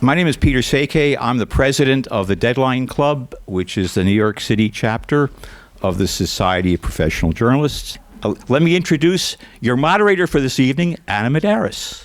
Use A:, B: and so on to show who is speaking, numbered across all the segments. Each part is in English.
A: My name is Peter Seke. I'm the president of the Deadline Club, which is the New York City chapter of the Society of Professional Journalists. Let me introduce your moderator for this evening, Anna Medaris.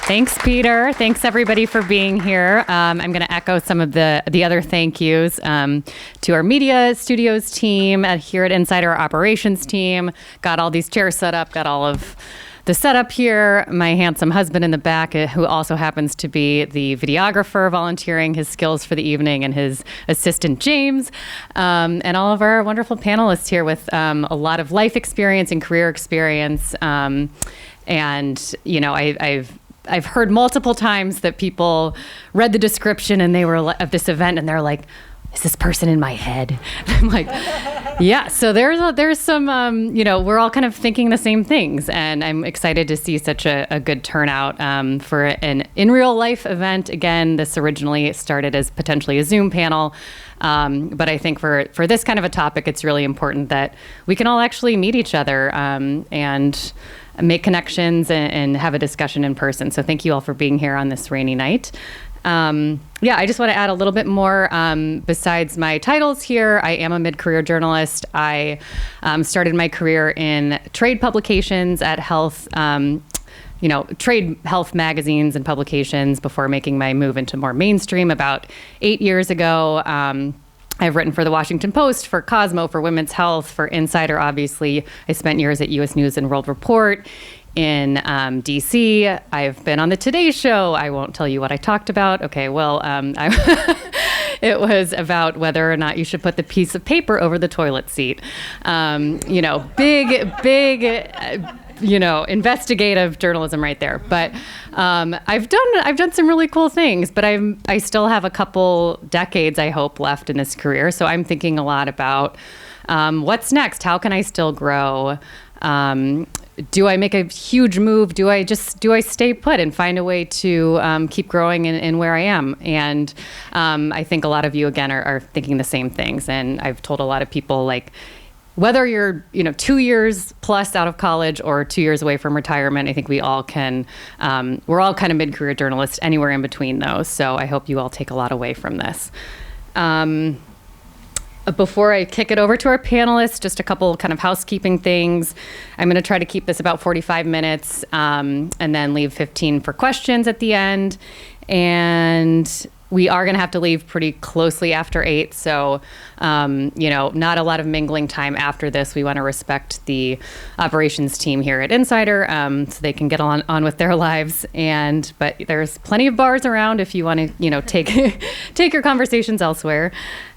B: Thanks, Peter. Thanks, everybody, for being here. I'm going to echo some of the other thank yous to our media studios team here at Insider, our operations team. Got all these chairs set up, got all of the setup here. My handsome husband in the back, who also happens to be the videographer, volunteering his skills for the evening, and his assistant, James, and all of our wonderful panelists here with a lot of life experience and career experience. And, you know, I've heard multiple times that people read the description and they were of this event and they're like, is this person in my head? I'm like, yeah. So there's some, you know, we're all kind of thinking the same things, and I'm excited to see such a good turnout for an in real life event. Again, this originally started as potentially a Zoom panel, but I think for this kind of a topic, it's really important that we can all actually meet each other and make connections and have a discussion in person. So thank you all for being here on this rainy night. I just want to add a little bit more besides my titles here. I am a mid-career journalist. I started my career in trade publications at trade health magazines and publications before making my move into more mainstream about 8 years ago. I've written for the Washington Post, for Cosmo, for Women's Health, for Insider, obviously. I spent years at U.S. News and World Report in D.C. I've been on the Today Show. I won't tell you what I talked about. Okay, well, it was about whether or not you should put the piece of paper over the toilet seat. Big, investigative journalism right there. But I've done some really cool things, but I still have a couple decades, I hope, left in this career. So I'm thinking a lot about what's next? How can I still grow? Do I make a huge move? Do I stay put and find a way to keep growing in where I am? And I think a lot of you, again, are thinking the same things. And I've told a lot of people, like, whether you're 2 years plus out of college or 2 years away from retirement, I think we all can, we're all kind of mid-career journalists anywhere in between those. So I hope you all take a lot away from this. Before I kick it over to our panelists, just a couple kind of housekeeping things. I'm going to try to keep this about 45 minutes and then leave 15 for questions at the end. And we are going to have to leave pretty closely after 8. So, not a lot of mingling time after this. We want to respect the operations team here at Insider so they can get on with their lives. But there's plenty of bars around if you want to, take your conversations elsewhere.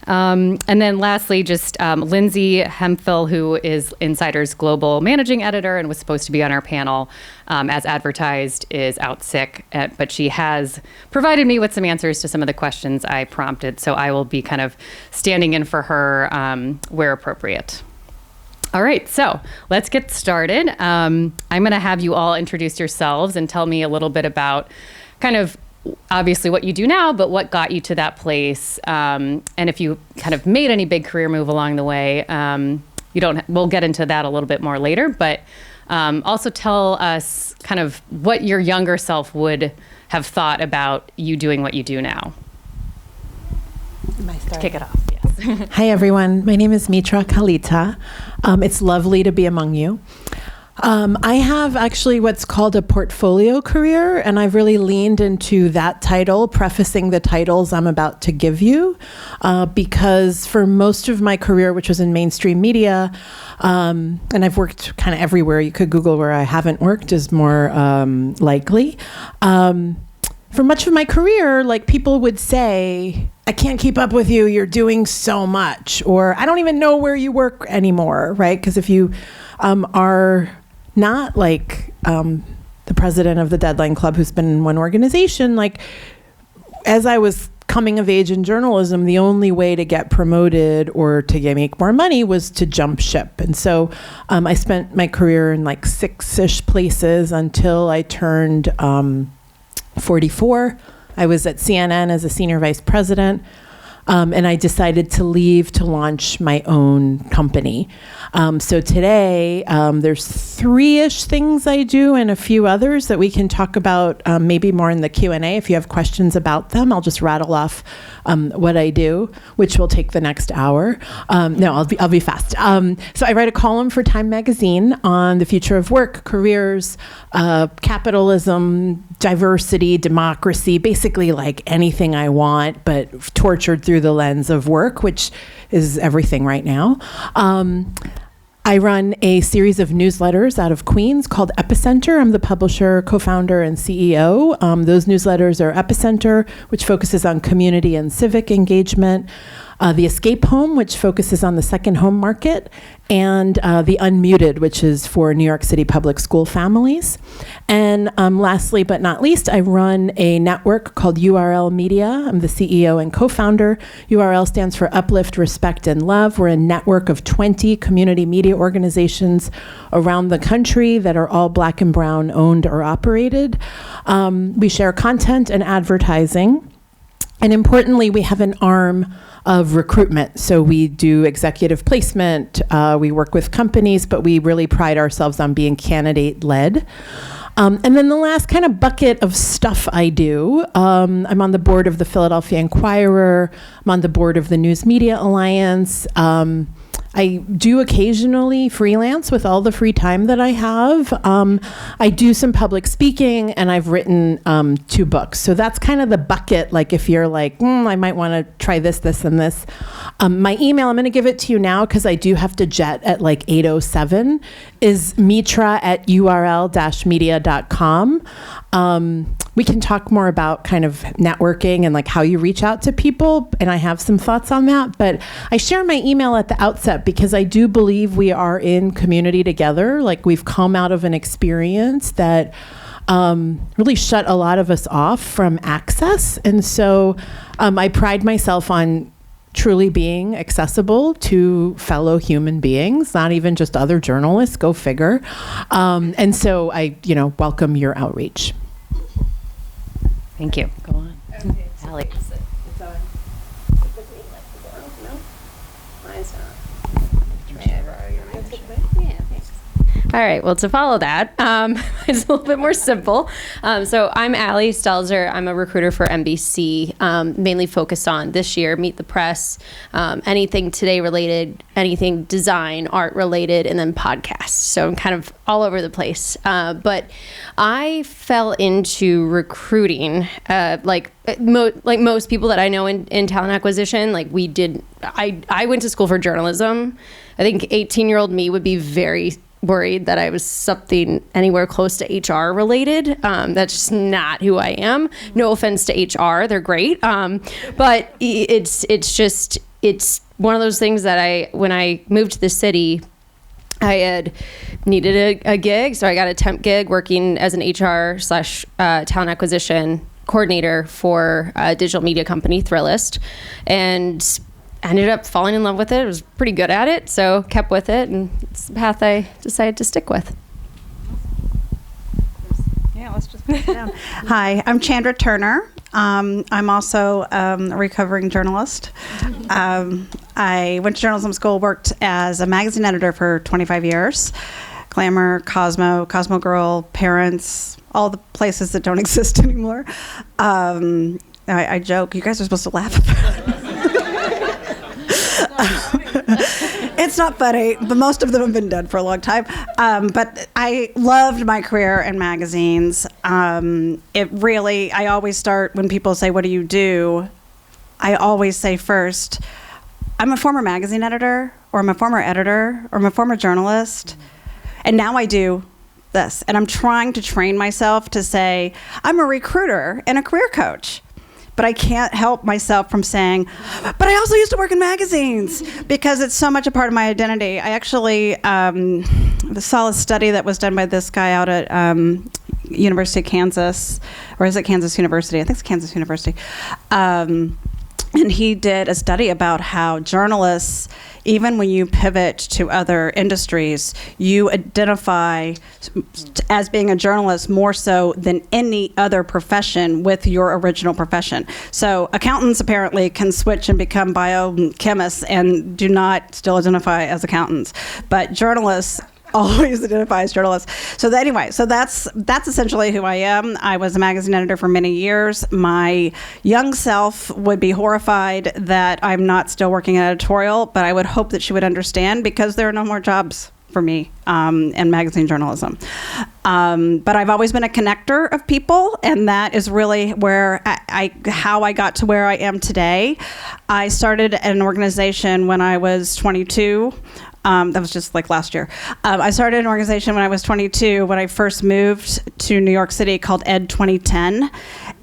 B: And then lastly, just Lindsay Hemphill, who is Insider's global managing editor and was supposed to be on our panel as advertised, is out sick. But she has provided me with some answers to some of the questions I prompted. So I will be kind of standing in for her where appropriate. All right, so let's get started. I'm going to have you all introduce yourselves and tell me a little bit about kind of obviously what you do now, but what got you to that place, and if you kind of made any big career move along the way. We'll get into that a little bit more later, but also tell us kind of what your younger self would have thought about you doing what you do now. To kick it off, yes.
C: Hi, everyone. My name is Mitra Kalita. It's lovely to be among you. I have actually what's called a portfolio career, and I've really leaned into that title, prefacing the titles I'm about to give you, because for most of my career, which was in mainstream media, and I've worked kind of everywhere. You could Google where I haven't worked is more likely. For much of my career, like, people would say, I can't keep up with you, you're doing so much, or I don't even know where you work anymore, right? Because if you are not like the president of the Deadline Club who's been in one organization, like, as I was coming of age in journalism, the only way to get promoted or to make more money was to jump ship. And so I spent my career in like 6-ish places until I turned 44. I was at CNN as a senior vice president. And I decided to leave to launch my own company. So today, there's 3-ish things I do and a few others that we can talk about maybe more in the Q&A. If you have questions about them, I'll just rattle off what I do, which will take the next hour. No, I'll be fast. So I write a column for Time Magazine on the future of work, careers, capitalism, diversity, democracy, basically like anything I want, but tortured through the lens of work, which is everything right now. I run a series of newsletters out of Queens called Epicenter. I'm the publisher, co-founder, and CEO. Those newsletters are Epicenter, which focuses on community and civic engagement, The Escape Home, which focuses on the second home market, and The Unmuted, which is for New York City public school families. And lastly, but not least, I run a network called URL Media. I'm the CEO and co-founder. URL stands for Uplift, Respect, and Love. We're a network of 20 community media organizations around the country that are all Black and Brown owned or operated. We share content and advertising. And importantly, we have an arm of recruitment. So we do executive placement, we work with companies, but we really pride ourselves on being candidate-led. And then the last kind of bucket of stuff I do, I'm on the board of the Philadelphia Inquirer, I'm on the board of the News Media Alliance. I do occasionally freelance with all the free time that I have. I do some public speaking, and I've written 2 books. So that's kind of the bucket, like if you're like, I might want to try this, this, and this. My email, I'm going to give it to you now because I do have to jet at like 8:07, is mitra@url-media.com. We can talk more about kind of networking and like how you reach out to people, and I have some thoughts on that, but I share my email at the outset because I do believe we are in community together. Like we've come out of an experience that really shut a lot of us off from access, and so I pride myself on truly being accessible to fellow human beings, not even just other journalists, go figure. And so I, welcome your outreach.
B: Thank you. Go on.
D: Okay,
B: Ali.
D: It's on. The green light, is it on? No? Mine's not. Yeah, thanks.
B: All right. Well, to follow that, it's a little bit more simple. So I'm Ali Stelzer. I'm a recruiter for NBC, mainly focused on this year, Meet the Press, anything today related, anything design, art related, and then podcasts. So I'm kind of all over the place. But I fell into recruiting, like most people that I know in talent acquisition. Like I went to school for journalism. I think 18-year-old me would be very worried that I was something anywhere close to HR related. That's just not who I am. No offense to HR, they're great. But it's one of those things that when I moved to the city, I had needed a gig. So I got a temp gig working as an HR/talent acquisition coordinator for a digital media company, Thrillist. And ended up falling in love with it. I was pretty good at it, so kept with it, and it's the path I decided to stick with.
D: Yeah, let's just put it down. Hi, I'm Chandra Turner. I'm also a recovering journalist. I went to journalism school, worked as a magazine editor for 25 years. Glamour, Cosmo Girl, Parents, all the places that don't exist anymore. I joke, you guys are supposed to laugh about it. It's not funny, but most of them have been dead for a long time. But I loved my career in magazines. I always start when people say, what do you do? I always say first, I'm a former magazine editor, or I'm a former editor, or I'm a former journalist. And now I do this. And I'm trying to train myself to say, I'm a recruiter and a career coach. But I can't help myself from saying, but I also used to work in magazines, because it's so much a part of my identity. I actually saw a study that was done by this guy out at University of Kansas, or is it Kansas University? I think it's Kansas University. And he did a study about how journalists, even when you pivot to other industries, you identify as being a journalist more so than any other profession with your original profession. So accountants apparently can switch and become biochemists and do not still identify as accountants. But journalists always identify as journalists. So that's essentially who I am. I was a magazine editor for many years. My young self would be horrified that I'm not still working in editorial, but I would hope that she would understand, because there are no more jobs for me in magazine journalism. But I've always been a connector of people, and that is really where how I got to where I am today. I started an organization when I was 22. That was just like last year. I started an organization when I was 22, when I first moved to New York City, called Ed 2010.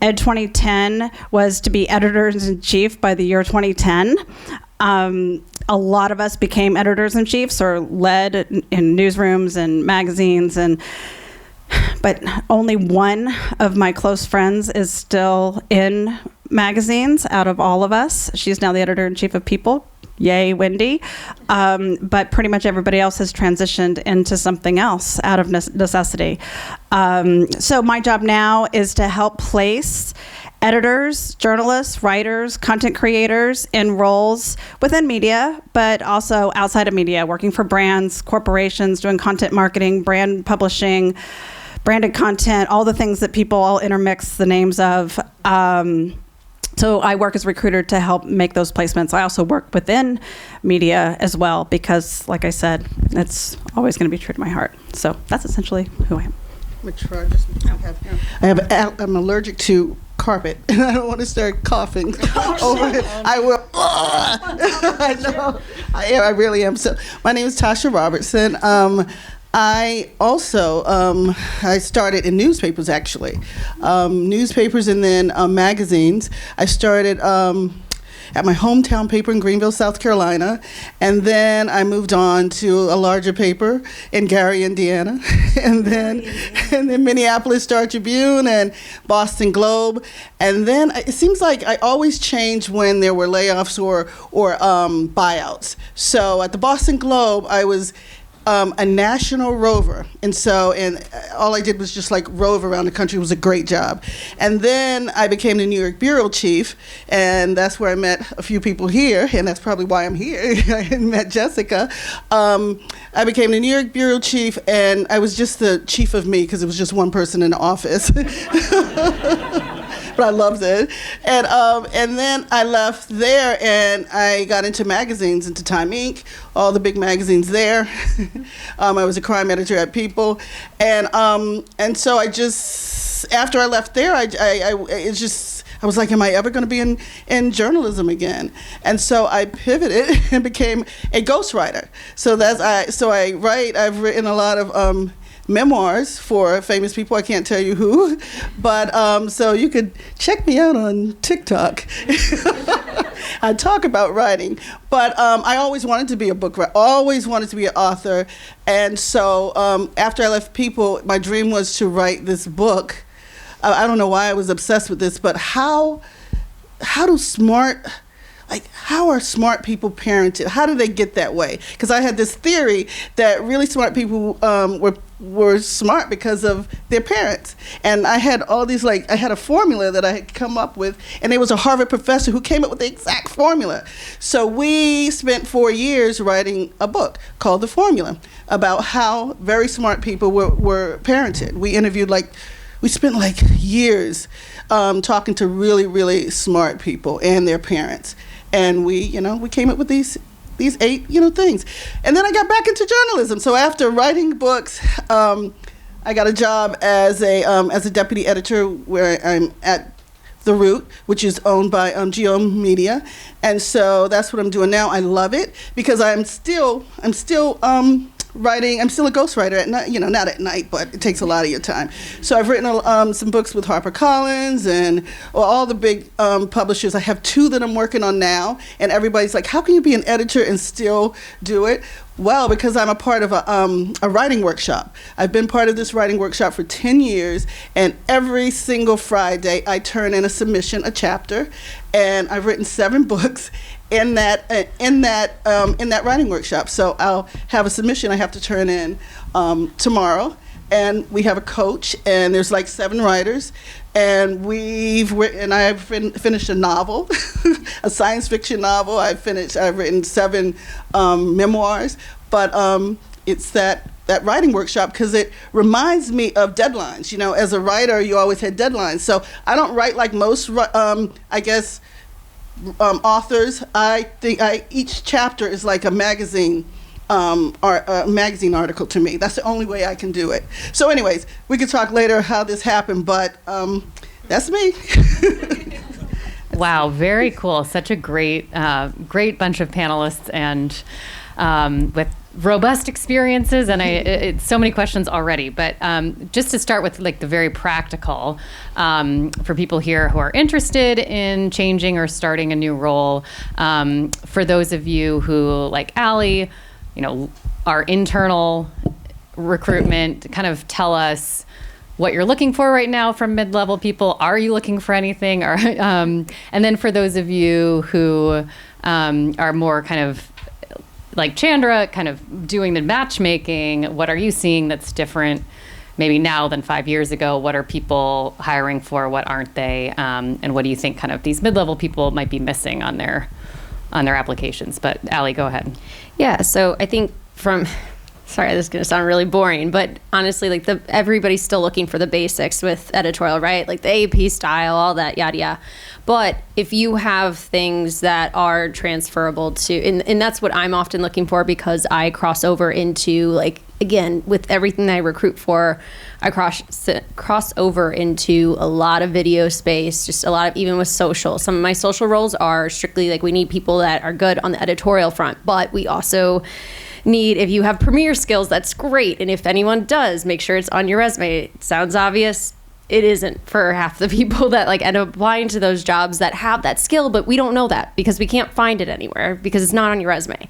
D: Ed 2010 was to be editors-in-chief by the year 2010. A lot of us became editors-in-chiefs or led in newsrooms and magazines, but only one of my close friends is still in magazines out of all of us. She's now the editor-in-chief of People. Yay, Wendy. But pretty much everybody else has transitioned into something else out of necessity. So my job now is to help place editors, journalists, writers, content creators in roles within media, but also outside of media, working for brands, corporations, doing content marketing, brand publishing, branded content, all the things that people all intermix the names of. So I work as a recruiter to help make those placements. I also work within media as well, because, like I said, it's always going to be true to my heart. So that's essentially who I am.
E: I'm allergic to carpet, and I don't want to start coughing over it. I will. I know. I really am. So my name is Tatsha Robertson. I also, I started in newspapers, actually. Newspapers and then magazines. I started at my hometown paper in Greenville, South Carolina, and then I moved on to a larger paper in Gary, Indiana, and then Minneapolis Star Tribune and Boston Globe. And then it seems like I always change when there were layoffs or buyouts. So at the Boston Globe, I was a national rover, and all I did was just like rove around the country. It was a great job. And then I became the New York bureau chief, and that's where I met a few people here, and that's probably why I'm here. I met Jessica. I became the New York bureau chief, and I was just the chief of me because it was just one person in the office. But I loved it. And then I left there and I got into magazines, into Time Inc., all the big magazines there. I was a crime editor at People. And so I just, after I left there, I was like, am I ever going to be in journalism again? And so I pivoted and became a ghostwriter. I've written a lot of memoirs for famous people. I can't tell you who, but so you could check me out on TikTok. I talk about writing, but I always wanted to be a book writer, always wanted to be an author. And so after I left People, my dream was to write this book. I don't know why I was obsessed with this, but how are smart people parented? How do they get that way? Because I had this theory that really smart people were smart because of their parents. And I had I had a formula that I had come up with, and there was a Harvard professor who came up with the exact formula. So we spent 4 years writing a book called The Formula about how very smart people were parented. We spent years talking to really, really smart people and their parents. And we came up with these 8, things. And then I got back into journalism. So after writing books, I got a job as a deputy editor where I'm at The Root, which is owned by Geo Media. And so that's what I'm doing now. I love it because I'm still writing. I'm still a ghostwriter at night, not at night, but it takes a lot of your time. So I've written some books with HarperCollins and all the big publishers. I have 2 that I'm working on now, and everybody's like, how can you be an editor and still do it? Well, because I'm a part of a writing workshop. I've been part of this writing workshop for 10 years, and every single Friday I turn in a submission, a chapter, and I've written 7 books in that writing workshop. So I'll have a submission I have to turn in tomorrow, and we have a coach, and there's like 7 writers, and I've finished a novel, a science fiction novel. I've written 7 memoirs, but it's that writing workshop because it reminds me of deadlines. You know, as a writer, you always had deadlines. So I don't write like most, I guess, authors. I think each chapter is like a magazine. Or a magazine article to me. That's the only way I can do it. So anyways, we could talk later how this happened, but that's me.
B: Wow, very cool. Such a great bunch of panelists, and with robust experiences, and it's so many questions already. But just to start with like the very practical, for people here who are interested in changing or starting a new role, for those of you who, like Ali, our internal recruitment, kind of tell us what you're looking for right now from mid-level people. Are you looking for anything? And then for those of you who are more kind of like Chandra, kind of doing the matchmaking, what are you seeing that's different maybe now than 5 years ago? What are people hiring for? What aren't they? And what do you think kind of these mid-level people might be missing on their applications? But Ali, go ahead.
F: Yeah, so I think sorry, this is going to sound really boring, but honestly, like everybody's still looking for the basics with editorial, right? Like the AP style, all that, yada, yada. But if you have things that are transferable to, and that's what I'm often looking for, because I cross over into, like, again, with everything that I recruit for, I cross over into a lot of video space, just a lot of, even with social. Some of my social roles are strictly like, we need people that are good on the editorial front, but we also need, if you have Premiere skills, that's great. And if anyone does, make sure it's on your resume. It sounds obvious. It isn't for half the people that like end up applying to those jobs that have that skill, but we don't know that because we can't find it anywhere because it's not on your resume.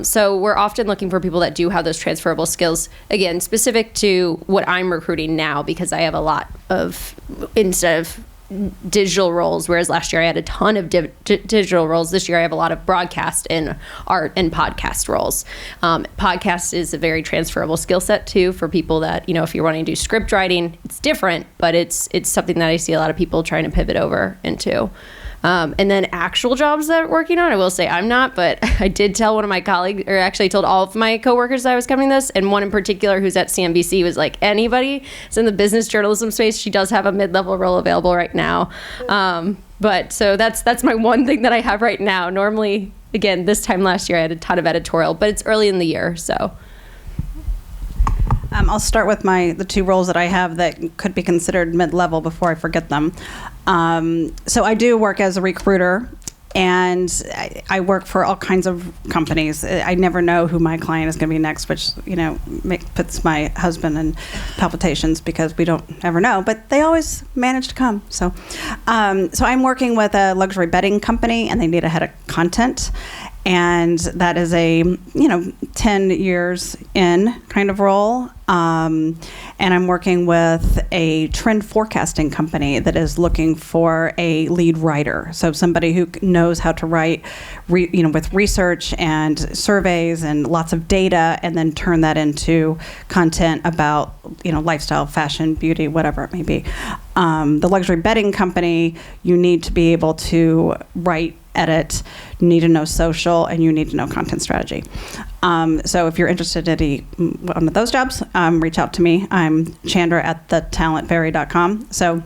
F: So we're often looking for people that do have those transferable skills, again, specific to what I'm recruiting now, because I have a lot of, instead of digital roles, whereas last year I had a ton of digital roles. This year I have a lot of broadcast and art and podcast roles. Podcast is a very transferable skill set too for people that, if you're wanting to do script writing, it's different, but it's something that I see a lot of people trying to pivot over into. And then actual jobs that I'm working on, I will say I'm not, but I did tell one of my colleagues, or actually told all of my coworkers that I was coming this, and one in particular who's at CNBC was like, anybody is in the business journalism space, she does have a mid-level role available right now. But so that's my one thing that I have right now. Normally, again, this time last year I had a ton of editorial, but it's early in the year, so.
D: I'll start with the 2 roles that I have that could be considered mid-level before I forget them. So I do work as a recruiter, and I work for all kinds of companies. I never know who my client is going to be next, which puts my husband in palpitations because we don't ever know. But they always manage to come. So I'm working with a luxury bedding company, and they need a head of content. And that is a 10 years in kind of role. And I'm working with a trend forecasting company that is looking for a lead writer. So somebody who knows how to write, with research and surveys and lots of data, and then turn that into content about, lifestyle, fashion, beauty, whatever it may be. The luxury bedding company, you need to be able to write, edit, you need to know social, and you need to know content strategy. So if you're interested in one of those jobs, reach out to me. I'm Chandra at thetalentfairy.com. So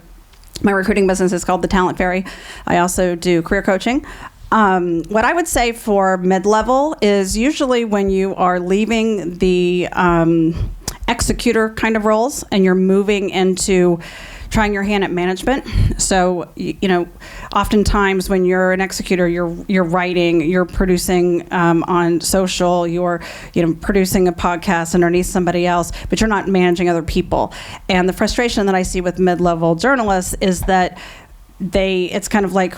D: my recruiting business is called The Talent Fairy. I also do career coaching. What I would say for mid-level is usually when you are leaving the executor kind of roles and you're moving into trying your hand at management. So, oftentimes when you're an executor, you're writing, you're producing on social, you're producing a podcast underneath somebody else, but you're not managing other people. And the frustration that I see with mid-level journalists is that it's kind of like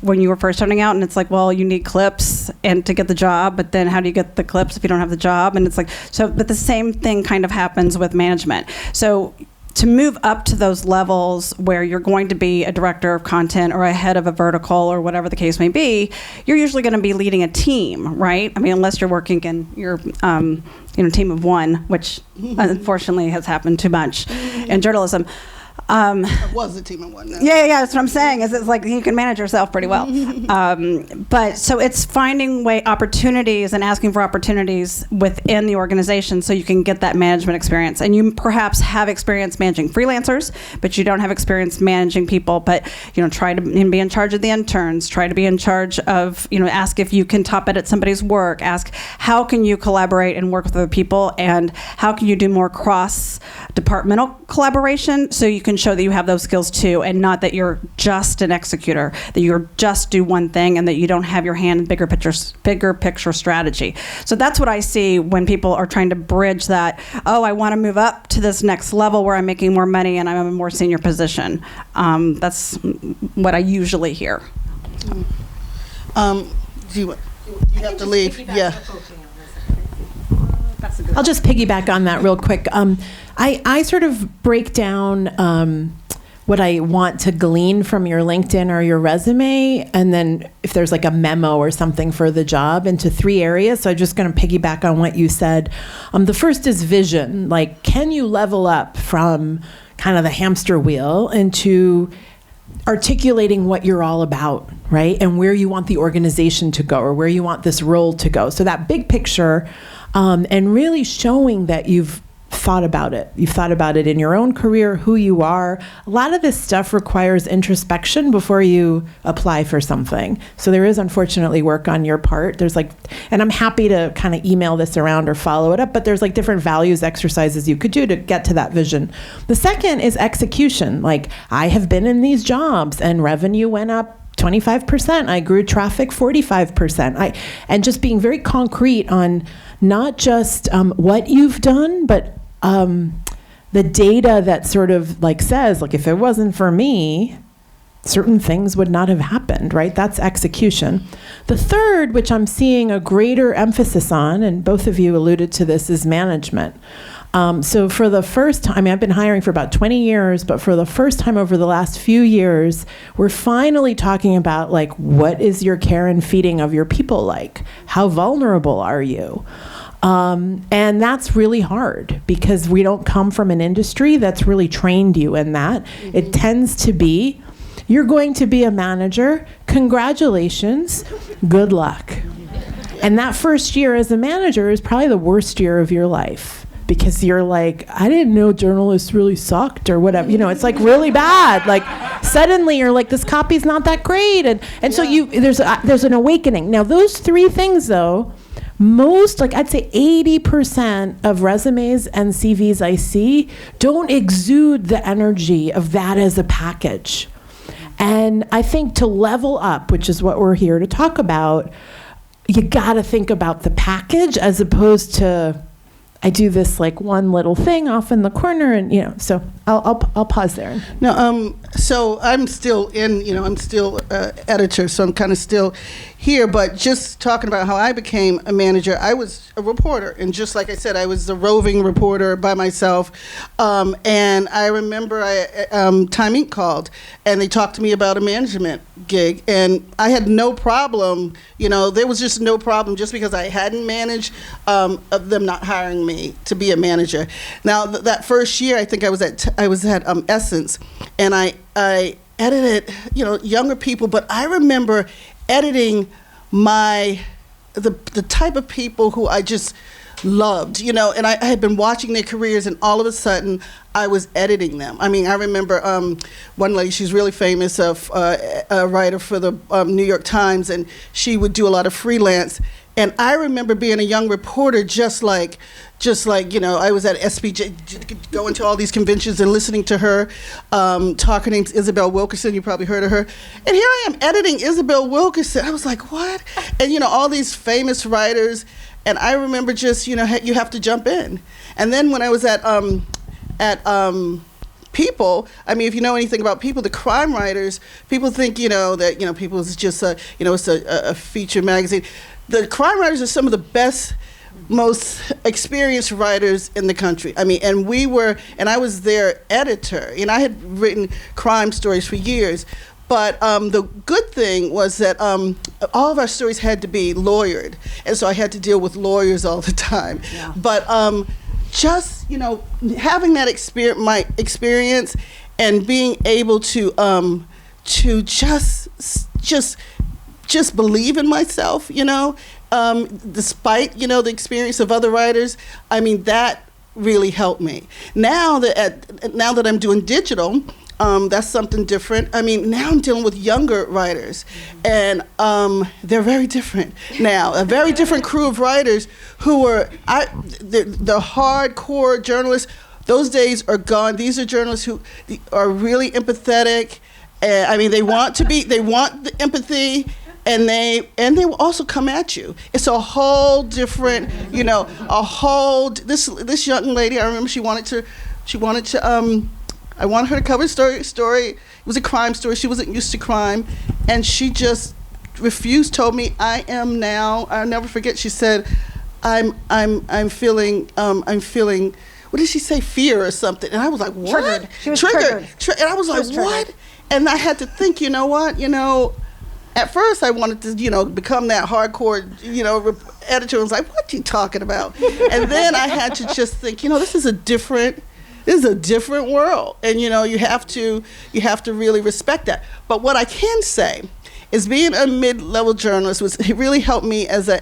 D: when you were first starting out, and it's like, well, you need clips and to get the job, but then how do you get the clips if you don't have the job? And it's like, so, but the same thing kind of happens with management. So to move up to those levels where you're going to be a director of content or a head of a vertical or whatever the case may be, you're usually going to be leading a team, right? I mean, unless you're working in your team of one, which unfortunately has happened too much in journalism.
E: I was a team of one now.
D: Yeah, that's what I'm saying. Is it's like you can manage yourself pretty well. But so it's finding opportunities and asking for opportunities within the organization so you can get that management experience. And you perhaps have experience managing freelancers, but you don't have experience managing people. But try to be in charge of the interns. Try to be in charge of ask if you can top edit somebody's work. Ask how can you collaborate and work with other people, and how can you do more cross departmental collaboration so you can show that you have those skills too, and not that you're just an executor, that you're just do one thing and that you don't have your hand in bigger picture strategy. So that's what I see when people are trying to bridge that, I want to move up to this next level where I'm making more money and I'm in a more senior position. That's what I usually hear.
E: Do you have to leave? Yeah.
C: I'll just piggyback on that real quick. I sort of break down what I want to glean from your LinkedIn or your resume, and then if there's like a memo or something for the job, into 3 areas. So I'm just going to piggyback on what you said. The first is vision. Like, can you level up from kind of the hamster wheel into articulating what you're all about, right? And where you want the organization to go, or where you want this role to go. So that big picture, and really showing that you've thought about it. You've thought about it in your own career, who you are. A lot of this stuff requires introspection before you apply for something. So there is unfortunately work on your part. There's and I'm happy to kind of email this around or follow it up, but there's different values exercises you could do to get to that vision. The second is execution. I have been in these jobs and revenue went up 25%. I grew traffic 45%. And just being very concrete on not just what you've done, but the data that sort of says, if it wasn't for me, certain things would not have happened, right? That's execution. The third, which I'm seeing a greater emphasis on, and both of you alluded to this, is management. So for the first time, I've been hiring for about 20 years, but for the first time over the last few years, we're finally talking about what is your care and feeding of your people like? How vulnerable are you? And that's really hard because we don't come from an industry that's really trained you in that. Mm-hmm. It tends to be, you're going to be a manager, congratulations, good luck. And that first year as a manager is probably the worst year of your life. Because you're I didn't know journalists really sucked or whatever. It's really bad. Suddenly you're this copy's not that great. And so there's an awakening. Now those 3 things though, most, I'd say 80% of resumes and CVs I see don't exude the energy of that as a package. And I think to level up, which is what we're here to talk about, you gotta think about the package as opposed to, I do this one little thing off in the corner, and so I'll pause there.
E: No, so I'm still I'm still editor, so I'm kind of still here. But just talking about how I became a manager, I was a reporter, and just like I said, I was a roving reporter by myself. And I remember Time Inc. called, and they talked to me about a management gig, and I had no problem. There was just no problem just because I hadn't managed of them not hiring me to be a manager. Now that first year, I think I was at Essence, and I edited younger people, but I remember editing the type of people who I just loved, and I had been watching their careers, and all of a sudden I was editing them. I mean, I remember one lady, she's really famous, a writer for the New York Times, and she would do a lot of freelance. And I remember being a young reporter, just like I was at SPJ, going to all these conventions and listening to her, talking to Isabel Wilkerson. You probably heard of her. And here I am editing Isabel Wilkerson. I was like, what? And all these famous writers. And I remember just you have to jump in. And then when I was at people, I mean, if you know anything about people, the crime writers, people think, that, people is just it's a feature magazine. The crime writers are some of the best, most experienced writers in the country. I mean, and I was their editor, and I had written crime stories for years. But the good thing was that all of our stories had to be lawyered, and so I had to deal with lawyers all the time. Yeah. But just having that experience and being able to just believe in myself, despite the experience of other writers. I mean, that really helped me. Now that I'm doing digital. That's something different. I mean, now I'm dealing with younger writers, and they're very different now. A very different crew of writers who are the hardcore journalists. Those days are gone. These are journalists who are really empathetic. I mean, they want the empathy, and they will also come at you. It's a whole different, this young lady. I remember she wanted to. I wanted her to cover the story. It was a crime story. She wasn't used to crime, and she just refused. Told me, "I am now." I'll never forget. She said, "I'm feeling. What did she say? Fear or something?" And I was like, "What?"
D: Triggered. She was triggered.
E: And I was like, "What?" And I had to think. You know what? At first, I wanted to, become that hardcore, editor. I was like, "What are you talking about?" And then I had to just think. This is a different world, and you have to really respect that. But what I can say is, being a mid-level journalist it really helped me as a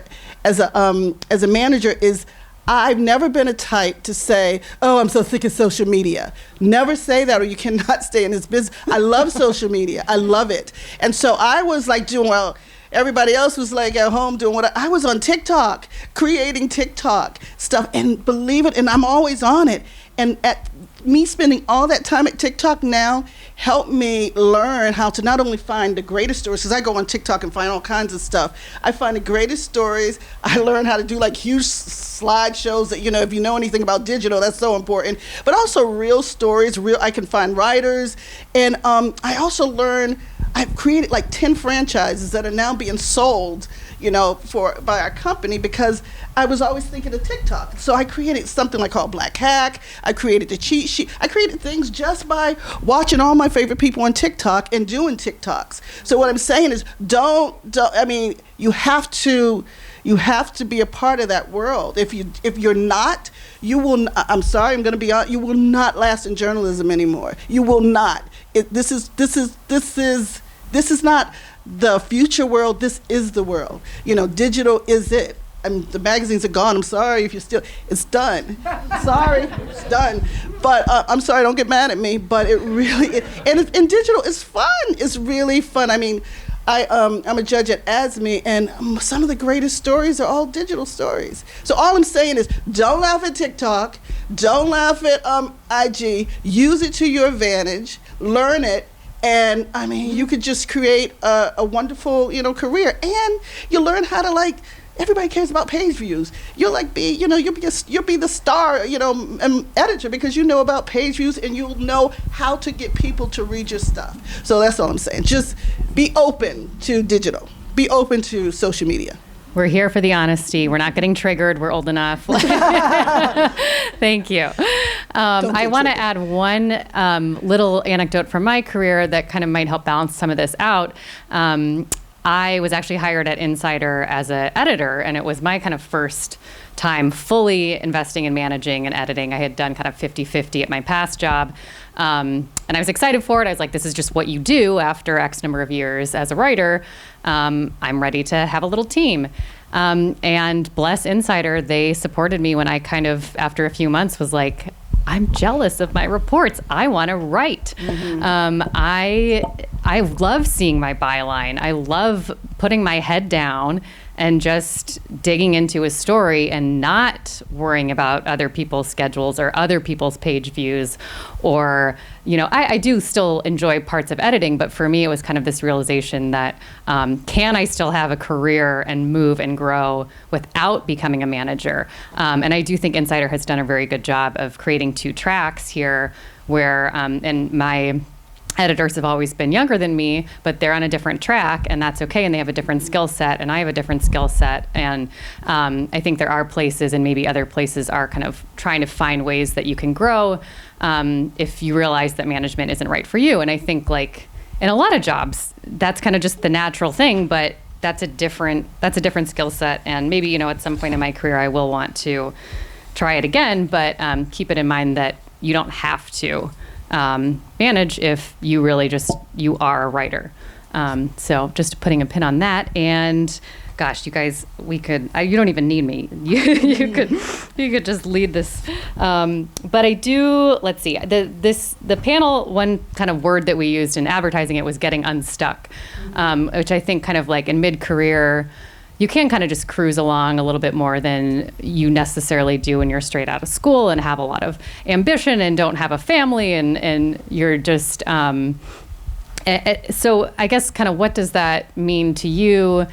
E: manager. Is I've never been a type to say, "Oh, I'm so sick of social media." Never say that, or you cannot stay in this business. I love social media. I love it, and so I was like doing well. Everybody else was like at home doing what I was on TikTok, creating TikTok stuff, and believe it, and I'm always on it. And at me spending all that time at TikTok now helped me learn how to not only find the greatest stories, because I go on TikTok and find all kinds of stuff. I find the greatest stories. I learned how to do like huge slideshows that, if you know anything about digital, that's so important. But also real stories, I can find writers. And I also learned, I've created like 10 franchises that are now being sold, by our company, because I was always thinking of TikTok. So I created something called Black Hack. I created the cheat sheet. I created things just by watching all my favorite people on TikTok and doing TikToks. So what I'm saying is, you have to be a part of that world. If you're not, you will. I'm sorry, I'm going to be honest. You will not last in journalism anymore. You will not. This is not the future world. This is the world. Digital is it. The magazines are gone. I'm sorry if you're still. It's done. Sorry, it's done. But I'm sorry. Don't get mad at me. But it really. And digital is fun. It's really fun. I mean, I'm a judge at ASME, and some of the greatest stories are all digital stories. So all I'm saying is, don't laugh at TikTok. Don't laugh at IG. Use it to your advantage. Learn it. And you could just create a wonderful, career, and you learn how to everybody cares about page views. You'll you'll be the star, editor, because you know about page views, and you'll know how to get people to read your stuff. So that's all I'm saying. Just be open to digital. Be open to social media.
B: We're here for the honesty. We're not getting triggered. We're old enough. Thank you. I want to add one little anecdote from my career that kind of might help balance some of this out. I was actually hired at Insider as an editor, and it was my kind of first time fully investing in managing and editing. I had done kind of 50-50 at my past job. And I was excited for it. I was like, this is just what you do after X number of years as a writer. I'm ready to have a little team. And bless Insider, they supported me when I kind of, after a few months, was like, I'm jealous of my reports. I want to write. Mm-hmm. I love seeing my byline. I love putting my head down and just digging into a story and not worrying about other people's schedules or other people's page views. Or, I do still enjoy parts of editing, but for me, it was kind of this realization that can I still have a career and move and grow without becoming a manager? And I do think Insider has done a very good job of creating 2 tracks here where, and my editors have always been younger than me, but they're on a different track, and that's okay. And they have a different skill set, and I have a different skill set. And I think there are places, and maybe other places are kind of trying to find ways that you can grow if you realize that management isn't right for you. And I think, like in a lot of jobs, that's kind of just the natural thing, but that's a different skill set. And maybe, at some point in my career, I will want to try it again, but keep it in mind that you don't have to manage if you really you are a writer. So just putting a pin on that. And gosh, you guys, you don't even need me. You could just lead this. But I do, let's see, the panel, one kind of word that we used in advertising it was getting unstuck, which I think kind of like in mid-career, you can kind of just cruise along a little bit more than you necessarily do when you're straight out of school and have a lot of ambition and don't have a family and you're just, so I guess kind of what does that mean to you,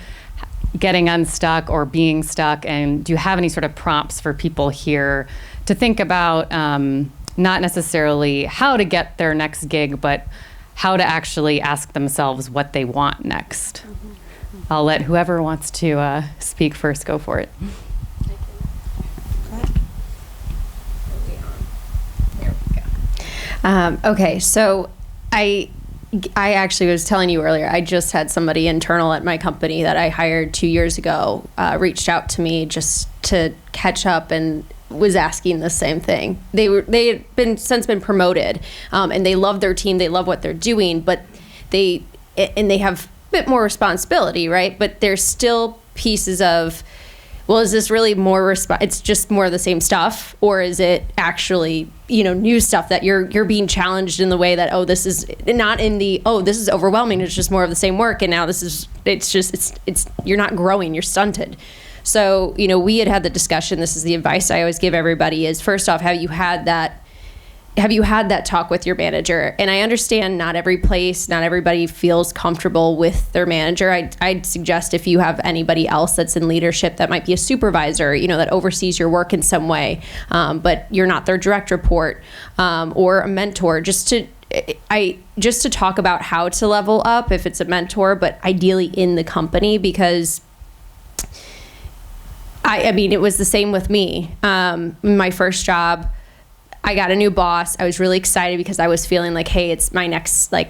B: getting unstuck or being stuck? And do you have any sort of prompts for people here to think about not necessarily how to get their next gig, but how to actually ask themselves what they want next? I'll let whoever wants to speak first go for it.
F: There we go. Okay, so I actually was telling you earlier, I just had somebody internal at my company that I hired 2 years ago reached out to me just to catch up and was asking the same thing. They had since been promoted, and they love their team, they love what they're doing, but they have bit more responsibility, right? But there's still pieces of, well, is this really more it's just more of the same stuff, or is it actually new stuff that you're being challenged in the way that, oh, this is not in the, oh, this is overwhelming, it's just more of the same work, and now it's you're not growing, you're stunted. So we had the discussion. This is the advice I always give everybody: is first off, have you had that talk with your manager? And I understand not everybody feels comfortable with their manager. I'd suggest if you have anybody else that's in leadership that might be a supervisor, that oversees your work in some way, but you're not their direct report, or a mentor, just to talk about how to level up if it's a mentor, but ideally in the company, because I mean, it was the same with me. My first job, I got a new boss. I was really excited because I was feeling like, hey, it's my next, I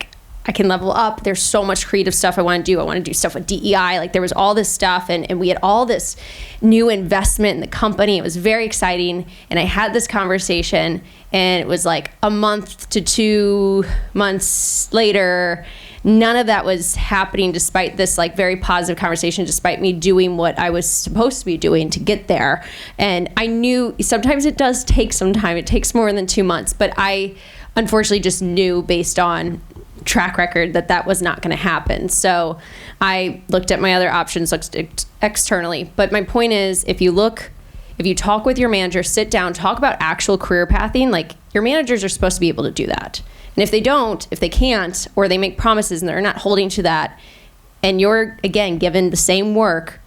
F: can level up. There's so much creative stuff I want to do. I want to do stuff with DEI. There was all this stuff, and we had all this new investment in the company. It was very exciting. And I had this conversation, and it was like a month to 2 months later, none of that was happening, despite this very positive conversation, despite me doing what I was supposed to be doing to get there. And I knew sometimes it does take some time. It takes more than 2 months, but I unfortunately just knew based on track record that was not going to happen. So I looked at my other options, looked externally. But my point is, if you talk with your manager, sit down, talk about actual career pathing, your managers are supposed to be able to do that. And if they can't, or they make promises and they're not holding to that, and you're, again, given the same work,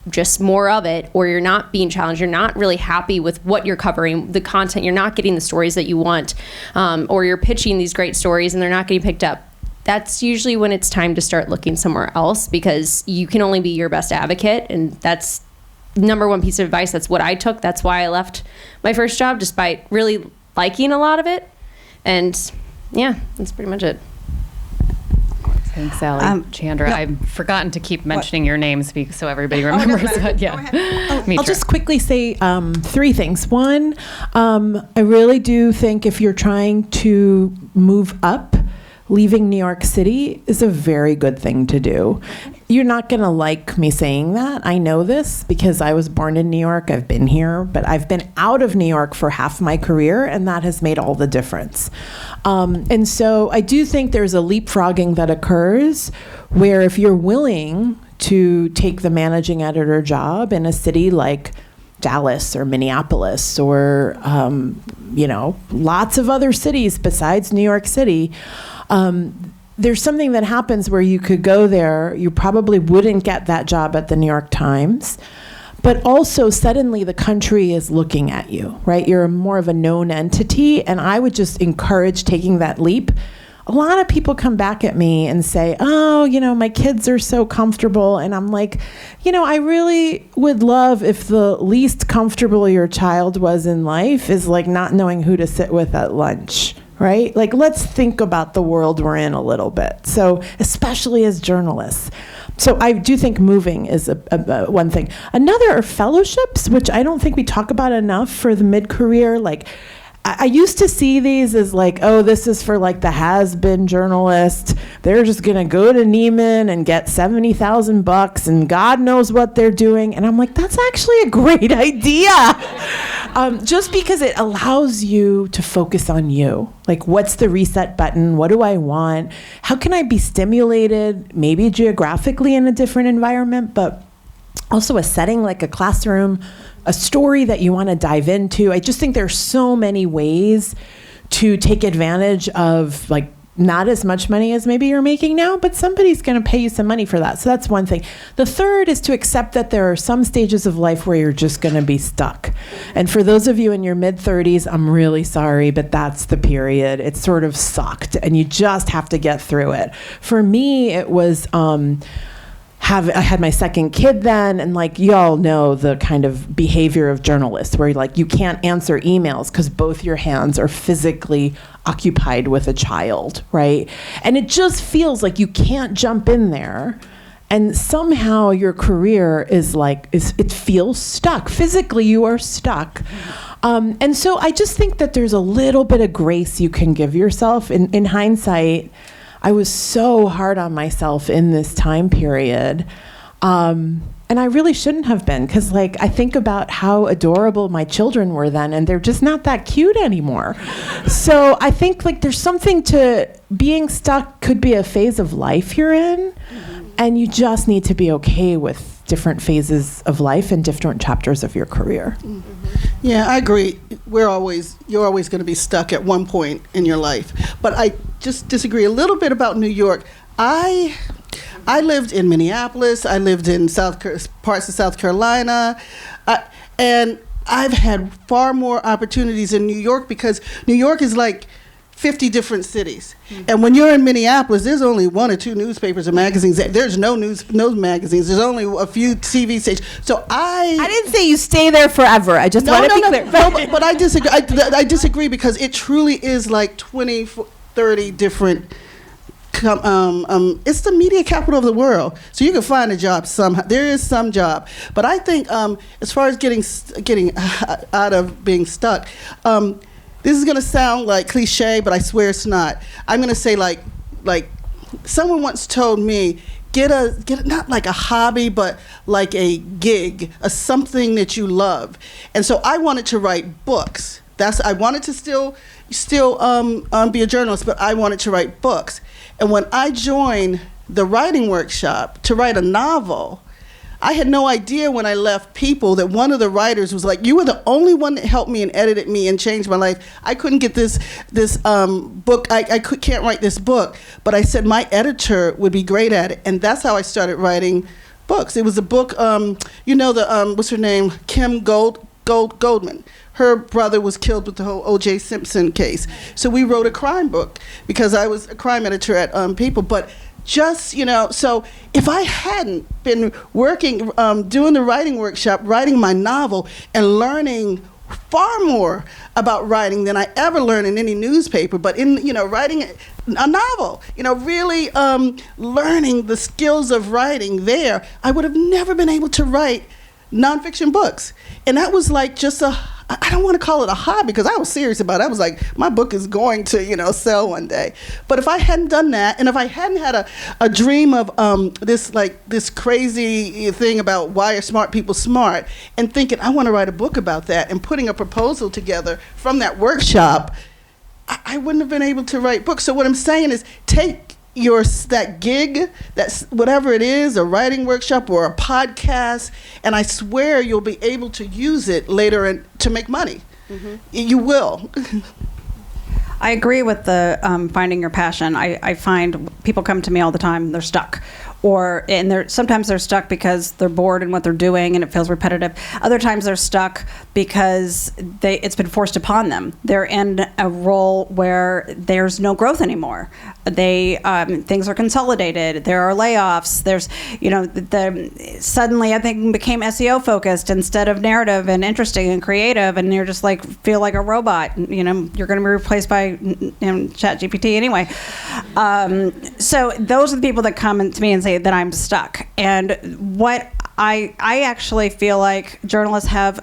F: just more of it, or you're not being challenged, you're not really happy with what you're covering, the content, you're not getting the stories that you want, or you're pitching these great stories and they're not getting picked up, that's usually when it's time to start looking somewhere else, because you can only be your best advocate. And that's number one piece of advice. That's what I took. That's why I left my first job, despite really liking a lot of it. And yeah, that's pretty much it.
B: Thanks, Ali. Chandra, no. I've forgotten to keep mentioning your names so everybody remembers. But yeah.
C: I'll just quickly say 3 things. One, I really do think if you're trying to move up, leaving New York City is a very good thing to do. You're not going to like me saying that. I know this because I was born in New York. I've been here, but I've been out of New York for half my career, and that has made all the difference. And so I do think there's a leapfrogging that occurs where if you're willing to take the managing editor job in a city like Dallas or Minneapolis or, lots of other cities besides New York City, there's something that happens where you could go there, you probably wouldn't get that job at the New York Times, but also suddenly the country is looking at you, right? You're more of a known entity, and I would just encourage taking that leap. A lot of people come back at me and say, oh, my kids are so comfortable. And I'm like, I really would love if the least comfortable your child was in life is like not knowing who to sit with at lunch, right? Like, let's think about the world we're in a little bit. So, especially as journalists. So I do think moving is a one thing. Another are fellowships, which I don't think we talk about enough for the mid-career. Like, I used to see these as like, oh, this is for like the has-been journalist. They're just going to go to Neiman and get $70,000 and God knows what they're doing. And I'm like, that's actually a great idea. Just because it allows you to focus on you. Like, what's the reset button? What do I want? How can I be stimulated, maybe geographically in a different environment, but also a setting like a classroom, a story that you want to dive into. I just think there's so many ways to take advantage of like not as much money as maybe you're making now, but somebody's going to pay you some money for that. So that's one thing. The third is to accept that there are some stages of life where you're just going to be stuck. And for those of you in your mid-30s, I'm really sorry, but that's the period. It's sort of sucked, and you just have to get through it. For me, it was I had my second kid then, and like y'all know the kind of behavior of journalists where like you can't answer emails because both your hands are physically occupied with a child, right? And it just feels like you can't jump in there, and somehow your career is like it feels stuck. Physically, you are stuck. And so I just think that there's a little bit of grace you can give yourself. In hindsight, I was so hard on myself in this time period. And I really shouldn't have been, because like I think about how adorable my children were then, and they're just not that cute anymore. So I think like there's something to being stuck could be a phase of life you're in, and you just need to be okay with different phases of life and different chapters of your career.
E: Yeah, I agree. You're always going to be stuck at one point in your life. But I just disagree a little bit about New York. I lived in Minneapolis. I lived in parts of South Carolina. And I've had far more opportunities in New York because New York is like 50 different cities. And when you're in Minneapolis, there's only one or two newspapers or magazines. There's no magazines. There's only a few TV stations. So I
C: didn't say you stay there forever. I just want to be clear.
E: No, but I disagree. I disagree because it truly is like 20, 30 different. It's the media capital of the world, so you can find a job somehow. There is some job, but I think as far as getting out of being stuck. This is going to sound like cliche, but I swear it's not. I'm going to say like someone once told me, get not like a hobby, but like a gig, something that you love. And so I wanted to write books. I wanted to still be a journalist, but I wanted to write books. And when I joined the writing workshop to write a novel, I had no idea when I left People that one of the writers was like, you were the only one that helped me and edited me and changed my life. I couldn't get this book. I can't write this book. But I said my editor would be great at it. And that's how I started writing books. It was a book, what's her name? Kim Goldman. Her brother was killed with the whole O.J. Simpson case. So we wrote a crime book because I was a crime editor at People. But just, so if I hadn't been working, doing the writing workshop, writing my novel, and learning far more about writing than I ever learned in any newspaper, but in, writing a novel, really learning the skills of writing there, I would have never been able to write nonfiction books. And that was like just I don't want to call it a hobby because I was serious about it. I was like, my book is going to, sell one day. But if I hadn't done that, and if I hadn't had a dream of this crazy thing about why are smart people smart, and thinking I want to write a book about that, and putting a proposal together from that workshop, I wouldn't have been able to write books. So what I'm saying is, take that gig, that's whatever it is, a writing workshop or a podcast, and I swear you'll be able to use it later to make money. Mm-hmm. You will.
D: I agree with the finding your passion. I find people come to me all the time, they're stuck. Sometimes they're stuck because they're bored in what they're doing and it feels repetitive. Other times they're stuck because it's been forced upon them. They're in a role where there's no growth anymore. Things are consolidated. There are layoffs. There's, suddenly everything became SEO focused instead of narrative and interesting and creative, and you're just feel like a robot. You're going to be replaced by ChatGPT anyway. So those are the people that come to me and say that I'm stuck. And what I actually feel like journalists have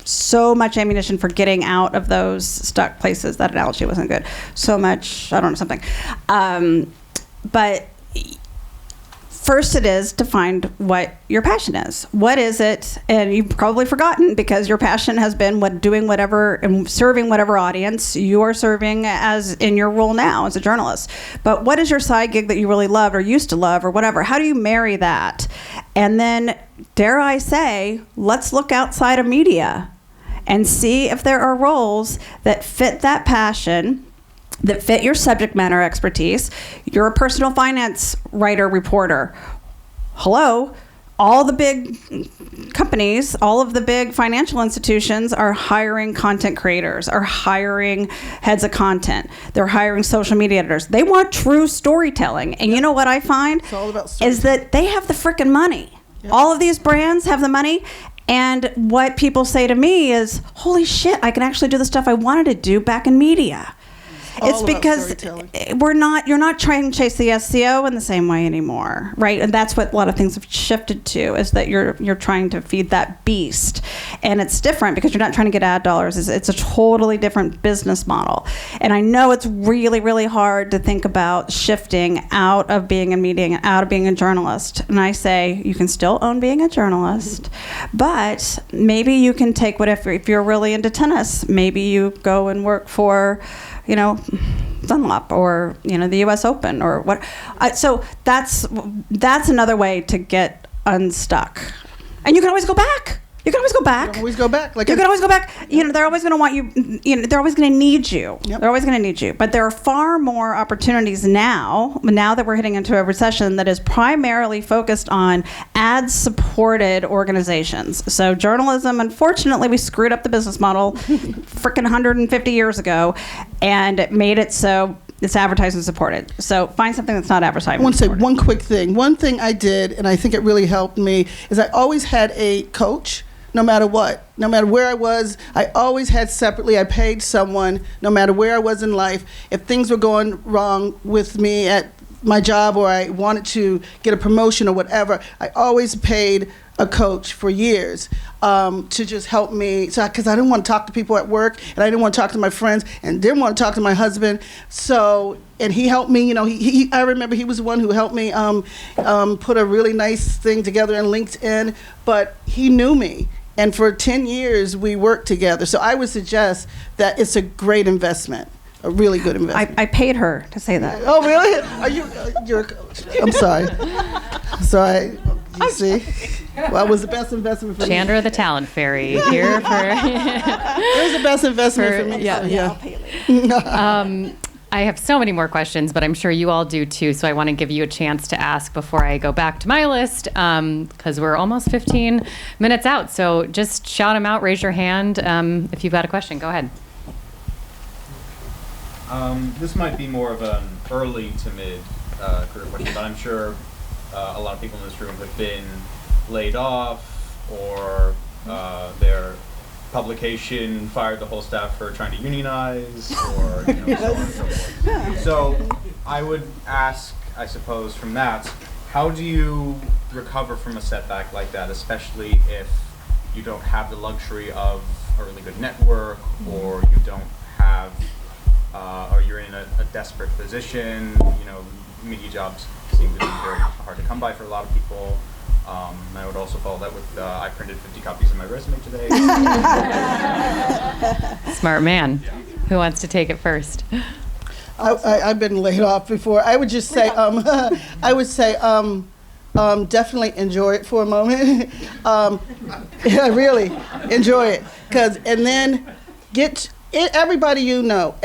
D: so much ammunition for getting out of those stuck places. That analogy wasn't good. So much, I don't know, something. But first it is to find what your passion is. What is it? And you've probably forgotten because your passion has been doing whatever and serving whatever audience you are serving as in your role now as a journalist. But what is your side gig that you really loved or used to love or whatever? How do you marry that? And then, dare I say, let's look outside of media and see if there are roles that fit that passion, that fit your subject matter expertise. You're a personal finance writer, reporter. Hello? All the big companies, all of the big financial institutions are hiring content creators, are hiring heads of content. They're hiring social media editors. They want true storytelling. And you know what I find?
E: It's all about
D: is that they have the frickin' money. Yep. All of these brands have the money. And what people say to me is, holy shit, I can actually do the stuff I wanted to do back in media. It's because you're not trying to chase the SEO in the same way anymore, right? And that's what a lot of things have shifted to, is that you're trying to feed that beast. And it's different because you're not trying to get ad dollars. It's a totally different business model. And I know it's really, really hard to think about shifting out of being in media and out of being a journalist. And I say, you can still own being a journalist, but maybe you can take if you're really into tennis, maybe you go and work for Dunlop or the U.S. Open or what. So that's another way to get unstuck. And you can always go back. You can always go back.
E: Always go back.
D: You can always go back. They're always going to want you. They're always going to need you.
E: Yep.
D: They're always going to need you. But there are far more opportunities now that we're hitting into a recession that is primarily focused on ad-supported organizations. So journalism, unfortunately, we screwed up the business model freaking 150 years ago and made it so it's advertising supported. So find something that's not advertising
E: I want to say
D: supported.
E: one quick thing. One thing I did, and I think it really helped me, is I always had a coach. No matter what, no matter where I was, I always had separately. I paid someone, no matter where I was in life. If things were going wrong with me at my job or I wanted to get a promotion or whatever, I always paid a coach for years to just help me. Because I didn't want to talk to people at work, and I didn't want to talk to my friends, and didn't want to talk to my husband. And he helped me. I remember he was the one who helped me put a really nice thing together on LinkedIn. But he knew me. And for 10 years, we worked together. So I would suggest that it's a great investment, a really good investment.
D: I paid her to say that.
E: Oh, really? You're a coach. I'm sorry. Sorry. You see? Well, it was the best investment for me.
B: Chandra the Talent Fairy here for...
E: It was the best investment for me.
B: Yeah.
D: I'll pay later.
B: I have so many more questions, but I'm sure you all do too. So I want to give you a chance to ask before I go back to my list, because we're almost 15 minutes out. So just shout them out, raise your hand if you've got a question. Go ahead.
G: This might be more of an early to mid career question, but I'm sure a lot of people in this room have been laid off or their publication fired the whole staff for trying to unionize or so on and so forth. So I would ask, I suppose, from that, how do you recover from a setback like that, especially if you don't have the luxury of a really good network, or you don't have, or you're in a desperate position. You know, media jobs seem to be very hard to come by for a lot of people. I would also follow that with, I printed 50 copies of my resume today.
B: Smart man. Who wants to take it first?
E: I've been laid off before. I would just say, definitely enjoy it for a moment. Yeah, really enjoy it, and then everybody you know,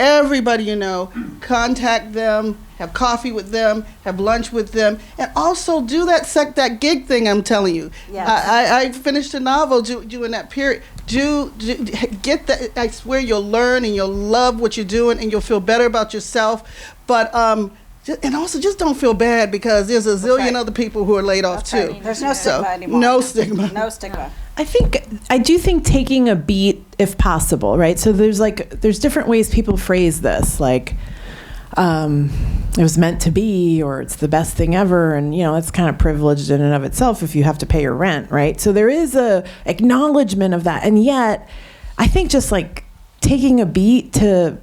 E: contact them, have coffee with them, have lunch with them, and also do that gig thing I'm telling you.
D: Yes.
E: I finished a novel during that period. Get that. I swear you'll learn and you'll love what you're doing and you'll feel better about yourself. But and also just don't feel bad, because there's a zillion other people who are laid off too.
D: Right. There's no stigma anymore.
E: No stigma.
D: No stigma.
C: I do think taking a beat, if possible, right? So there's different ways people phrase this, like it was meant to be, or it's the best thing ever, and that's kind of privileged in and of itself if you have to pay your rent, right? So there is a acknowledgement of that, and yet I think just like taking a beat to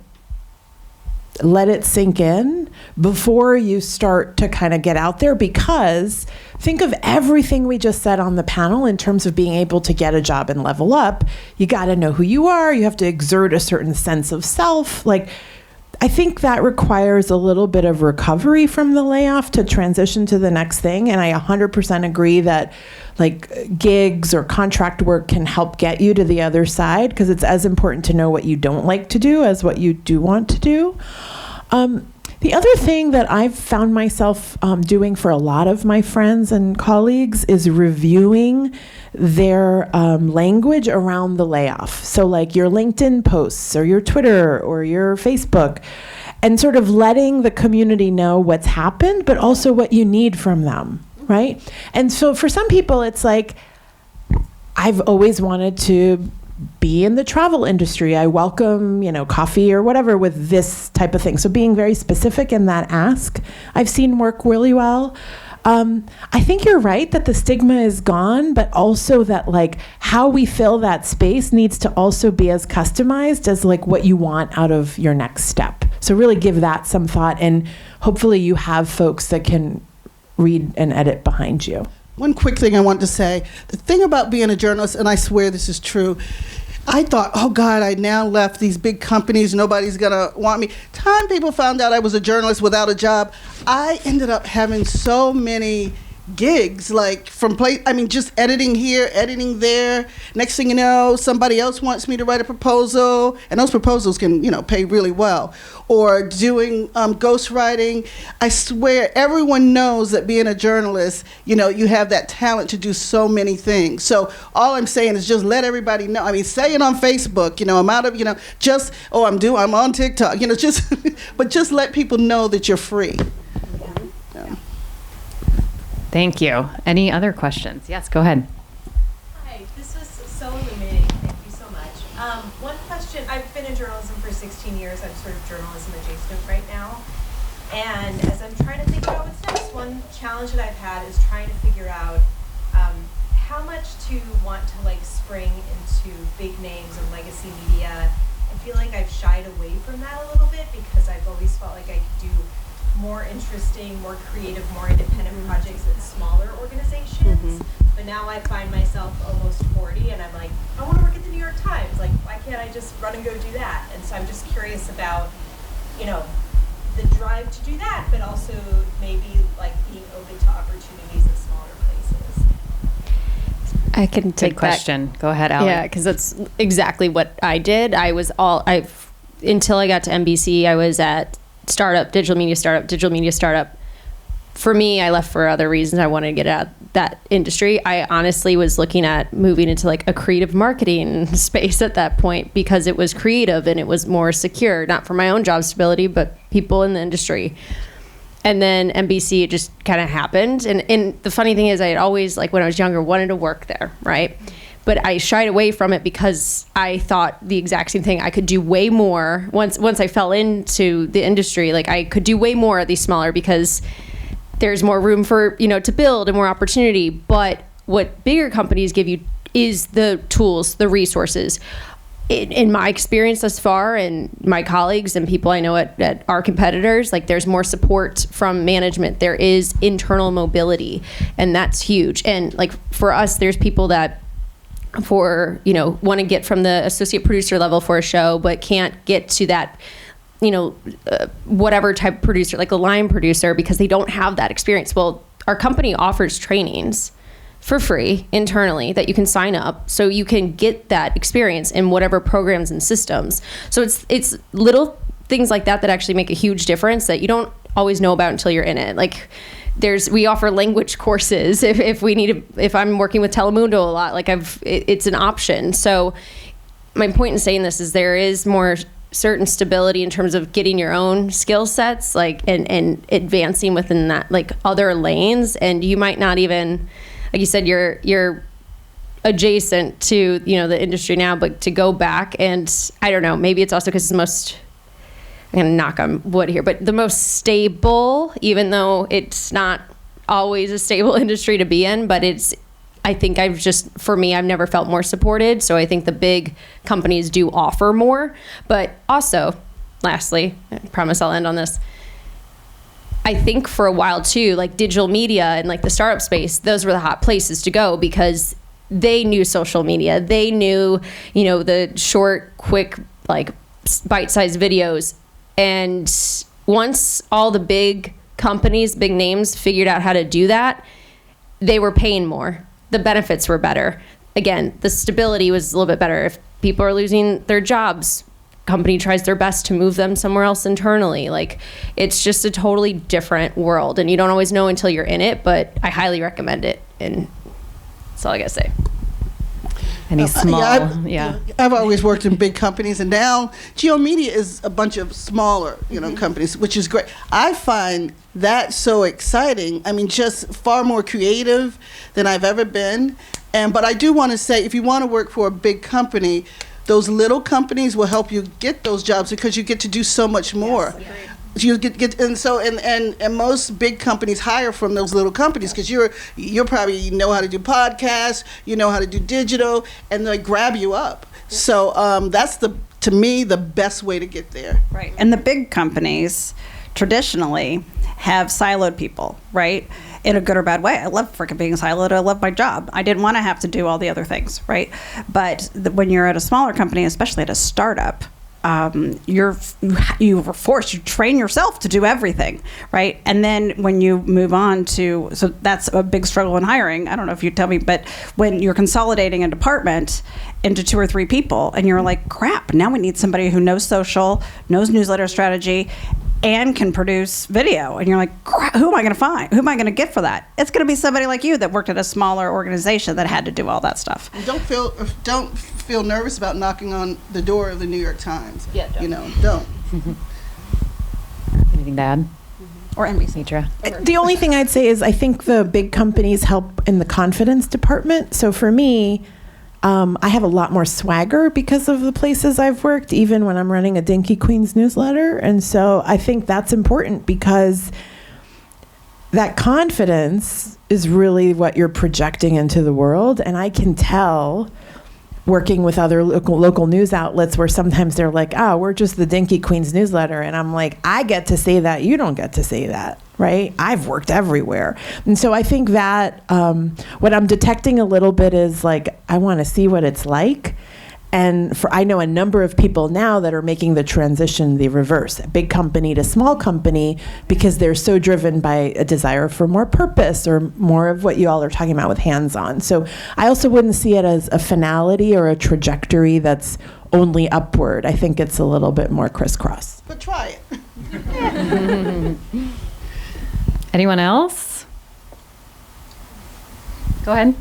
C: let it sink in before you start to kind of get out there, because think of everything we just said on the panel in terms of being able to get a job and level up. You got to know who you are. You have to exert a certain sense of self. Like, I think that requires a little bit of recovery from the layoff to transition to the next thing. And I 100% agree that like gigs or contract work can help get you to the other side, because it's as important to know what you don't like to do as what you do want to do. The other thing that I've found myself doing for a lot of my friends and colleagues is reviewing their language around the layoff. So like your LinkedIn posts or your Twitter or your Facebook, and sort of letting the community know what's happened, but also what you need from them, right? And so for some people, it's like, I've always wanted to be in the travel industry. I welcome, coffee or whatever with this type of thing. So being very specific in that ask, I've seen work really well. I think you're right that the stigma is gone, but also that like how we fill that space needs to also be as customized as like what you want out of your next step. So really give that some thought, and hopefully you have folks that can read and edit behind you.
E: One quick thing I want to say. The thing about being a journalist, and I swear this is true, I thought, oh God, I now left these big companies, nobody's gonna want me. Time people found out I was a journalist without a job, I ended up having so many gigs, like just editing here, editing there. Next thing you know, somebody else wants me to write a proposal, and those proposals can, pay really well. Or doing ghostwriting. I swear, everyone knows that being a journalist, you have that talent to do so many things. So all I'm saying is just let everybody know. I mean, say it on Facebook, I'm out of, I'm on TikTok, but just let people know that you're free.
B: Thank you. Any other questions? Yes, go ahead.
H: Hi, this was so illuminating. Thank you so much. One question, I've been in journalism for 16 years. I'm sort of journalism adjacent right now. And as I'm trying to think about what's next, one challenge that I've had is trying to figure out how much to want to spring into big names and legacy media. I feel like I've shied away from that a little bit because I've always felt like I could do more interesting, more creative, more independent projects at smaller organizations. But now I find myself almost 40 and I'm like, I want to work at the New York Times. Like, why can't I just run and go do that? And so I'm just curious about, the drive to do that, but also maybe being open to opportunities at smaller places.
F: I can take
B: Good question. Go ahead, Ali.
F: Yeah, because that's exactly what I did. Until I got to NBC, I was at digital media startup. For me, I left for other reasons. I wanted to get out of that industry. I honestly was looking at moving into a creative marketing space at that point because it was creative and it was more secure, not for my own job stability, but people in the industry. And then NBC, it just kind of happened. And the funny thing is I had always, when I was younger, wanted to work there, right? But I shied away from it because I thought the exact same thing. I could do way more once I fell into the industry. I could do way more at these smaller because there's more room for to build and more opportunity. But what bigger companies give you is the tools, the resources. in my experience thus far, and my colleagues and people I know at our competitors, like there's more support from management. There is internal mobility, and that's huge. And like for us, there's people that want to get from the associate producer level for a show, but can't get to that, whatever type of producer, like a line producer, because they don't have that experience. Well, our company offers trainings for free internally that you can sign up so you can get that experience in whatever programs and systems. So it's little things like that actually make a huge difference that you don't always know about until you're in it. Like we offer language courses if I'm working with Telemundo a lot, like it's an option. So my point in saying this is there is more certain stability in terms of getting your own skill sets, like and advancing within that, like other lanes. And you might not even, like you said, you're adjacent to, the industry now, but to go back, and I don't know, maybe it's also because it's most, I'm going to knock on wood here, but the most stable, even though it's not always a stable industry to be in, but I think for me, I've never felt more supported. So I think the big companies do offer more. But also, lastly, I promise I'll end on this, I think for a while too, like digital media and like the startup space, those were the hot places to go because they knew social media. They knew, the short, quick, like bite-sized videos. And once all the big companies, big names figured out how to do that, they were paying more. The benefits were better. Again, the stability was a little bit better. If people are losing their jobs, company tries their best to move them somewhere else internally. Like it's just a totally different world, and you don't always know until you're in it, but I highly recommend it, and that's all I gotta say.
B: Any small,
E: I've always worked in big companies, and now GeoMedia is a bunch of smaller, companies, which is great. I find that so exciting. I mean, just far more creative than I've ever been. But I do want to say, if you want to work for a big company, those little companies will help you get those jobs because you get to do so much more. Yes, you get and most big companies hire from those little companies because you're probably know how to do podcasts, how to do digital, and they grab you up. So that's to me the best way to get there.
D: Right. And the big companies traditionally have siloed people, right? In a good or bad way. I love freaking being siloed. I love my job. I didn't want to have to do all the other things, right? But when you're at a smaller company, especially at a startup, you train yourself to do everything, right? And then when you move on so that's a big struggle in hiring. I don't know if you tell me, but when you're consolidating a department into 2 or 3 people, and you're like, crap, now we need somebody who knows social, knows newsletter strategy, and can produce video. And you're like, crap, who am I going to find? Who am I going to get for that? It's going to be somebody like you that worked at a smaller organization that had to do all that stuff.
E: Don't feel nervous about knocking on the door of the New York Times.
F: Yeah,
E: don't.
B: Anything to add?
D: Or NBC.
B: Mitra?
C: The only thing I'd say is I think the big companies help in the confidence department. So for me, I have a lot more swagger because of the places I've worked, even when I'm running a Dinky Queens newsletter. And so I think that's important because that confidence is really what you're projecting into the world. And I can tell working with other local news outlets where sometimes they're like, oh, we're just the Dinky Queens newsletter. And I'm like, I get to say that. You don't get to say that, right? I've worked everywhere. And so I think that what I'm detecting a little bit is like, I want to see what it's like. And I know a number of people now that are making the transition the reverse, big company to small company, because they're so driven by a desire for more purpose or more of what you all are talking about with hands-on. So I also wouldn't see it as a finality or a trajectory that's only upward. I think it's a little bit more crisscross.
E: But try it.
B: Anyone else? Go ahead.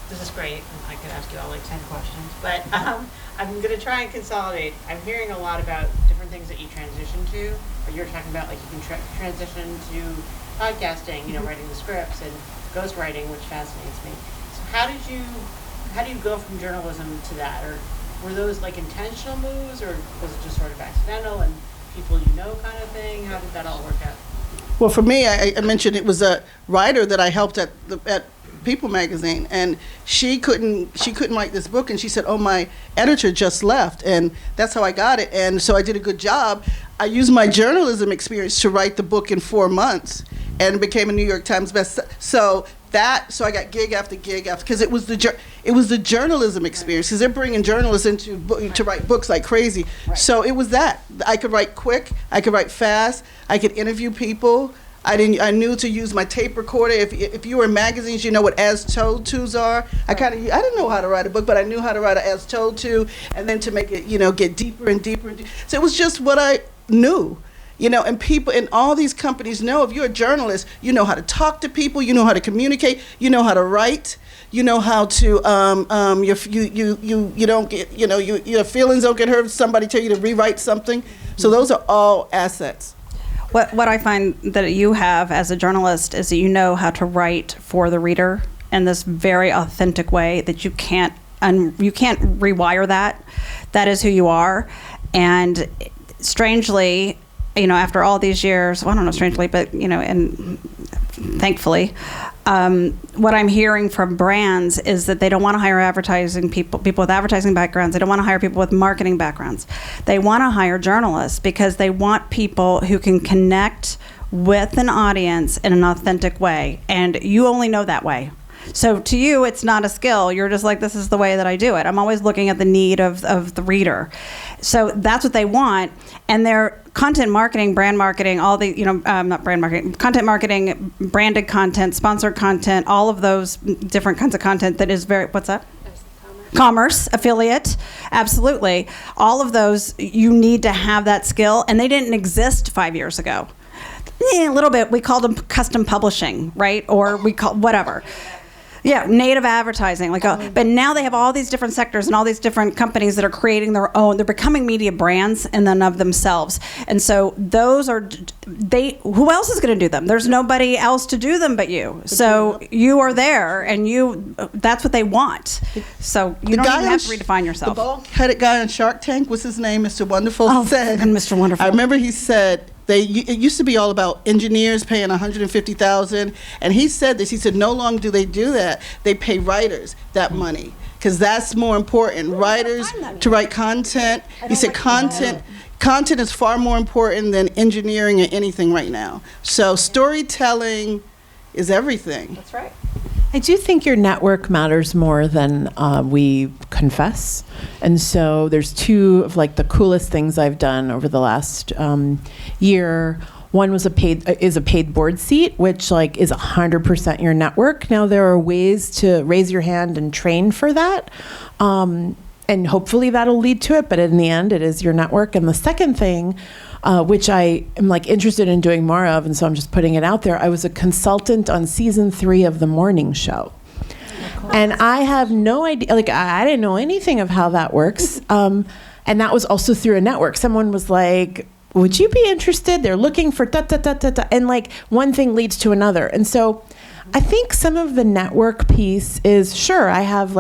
I: This is great. I could ask you all like 10 questions, but I'm going to try and consolidate. I'm hearing a lot about different things that you transition to, or you're talking about like you can transition to podcasting, writing the scripts and ghostwriting, which fascinates me. So how do you go from journalism to that? Or were those like intentional moves, or was it just sort of accidental and people kind of thing? How did that all work out?
E: Well, for me, I mentioned it was a writer that I helped at People magazine, and she couldn't write this book, and she said, "Oh, my editor just left," and that's how I got it. And so I did a good job. I used my journalism experience to write the book in 4 months, and it became a New York Times bestseller. So I got gig after gig after, because it was the journalism experience, because they're bringing journalists to write books like crazy. Right. So it was that I could write quick, I could write fast, I could interview people. I knew to use my tape recorder. If you were in magazines, you know what as told tos are. I didn't know how to write a book, but I knew how to write an as told to, and then to make it, get deeper and deeper and deeper. So it was just what I knew. And people in all these companies know, if you're a journalist, you know how to talk to people, you know how to communicate, you know how to write, you know how to you don't get, your feelings don't get hurt if somebody tell you to rewrite something. So those are all assets.
D: What I find that you have as a journalist is that you know how to write for the reader in this very authentic way that you can't rewire that. That is who you are. And strangely, after all these years, well, I don't know strangely, but, and thankfully, what I'm hearing from brands is that they don't want to hire people with advertising backgrounds. They don't want to hire people with marketing backgrounds. They want to hire journalists because they want people who can connect with an audience in an authentic way. And you only know that way. So to you, it's not a skill. You're just like, this is the way that I do it. I'm always looking at the need of the reader. So that's what they want. And their content marketing, brand marketing, all the, not brand marketing, content marketing, branded content, sponsored content, all of those different kinds of content that is very, what's that? Commerce, affiliate, absolutely. All of those, you need to have that skill. And they didn't exist 5 years ago. A little bit. We called them custom publishing, right? Or we call whatever. Yeah, native advertising. But now they have all these different sectors and all these different companies that are creating their own. They're becoming media brands in and of themselves. And so those are, who else is going to do them? There's nobody else to do them but you. So you are there, and that's what they want. So you don't even have to redefine yourself.
E: The bald-headed guy on Shark Tank, what's his name? Mr. Wonderful said.
D: And Mr. Wonderful.
E: I remember he said, it used to be all about engineers paying $150,000, and he said this. He said, no longer do they do that. They pay writers that money because that's more important. Writers to write content. He said content is far more important than engineering or anything right now. So storytelling is everything.
D: That's right.
C: I do think your network matters more than we confess. And so there's two of the coolest things I've done over the last year. One was a paid board seat, which is 100% your network. Now there are ways to raise your hand and train for that. And hopefully that'll lead to it. But in the end, it is your network. And the second thing, which I am interested in doing more of, and so I'm just putting it out there. I was a consultant on season 3 of The Morning Show. And I have no idea, I didn't know anything of how that works. And that was also through a network. Someone was like, would you be interested? They're looking for da-da-da-da-da. And one thing leads to another. And so I think some of the network piece is, sure, I have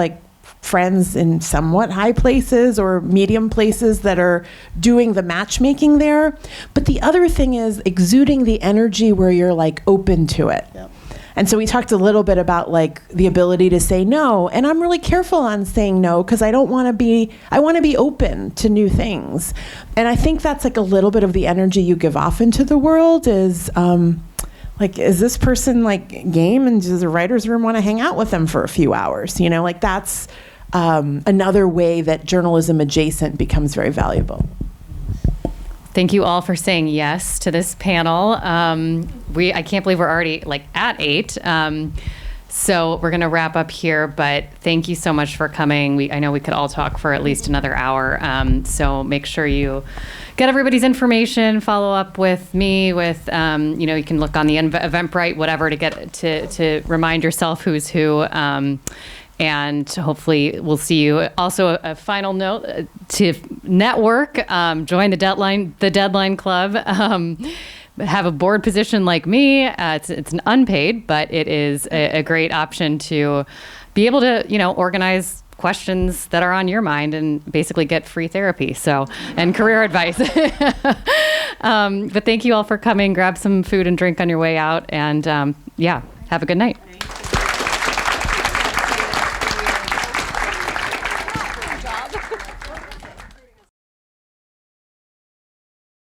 C: friends in somewhat high places or medium places that are doing the matchmaking there. But the other thing is exuding the energy where you're open to it. Yep. And so we talked a little bit about the ability to say no. And I'm really careful on saying no because I want to be open to new things. And I think that's a little bit of the energy you give off into the world is, is this person game, and does the writer's room want to hang out with them for a few hours? That's another way that journalism adjacent becomes very valuable.
B: Thank you all for saying yes to this panel. I can't believe we're already at 8. So we're going to wrap up here, but thank you so much for coming. I know we could all talk for at least another hour. So make sure you get everybody's information, follow up with me with, you can look on the Eventbrite, whatever, to get to remind yourself who's who. And hopefully we'll see you. Also, a final note to network, join the Deadline Club, have a board position like me. It's an unpaid, but it is a great option to be able to, organize questions that are on your mind and basically get free therapy. And career advice. But thank you all for coming. Grab some food and drink on your way out. And have a good night.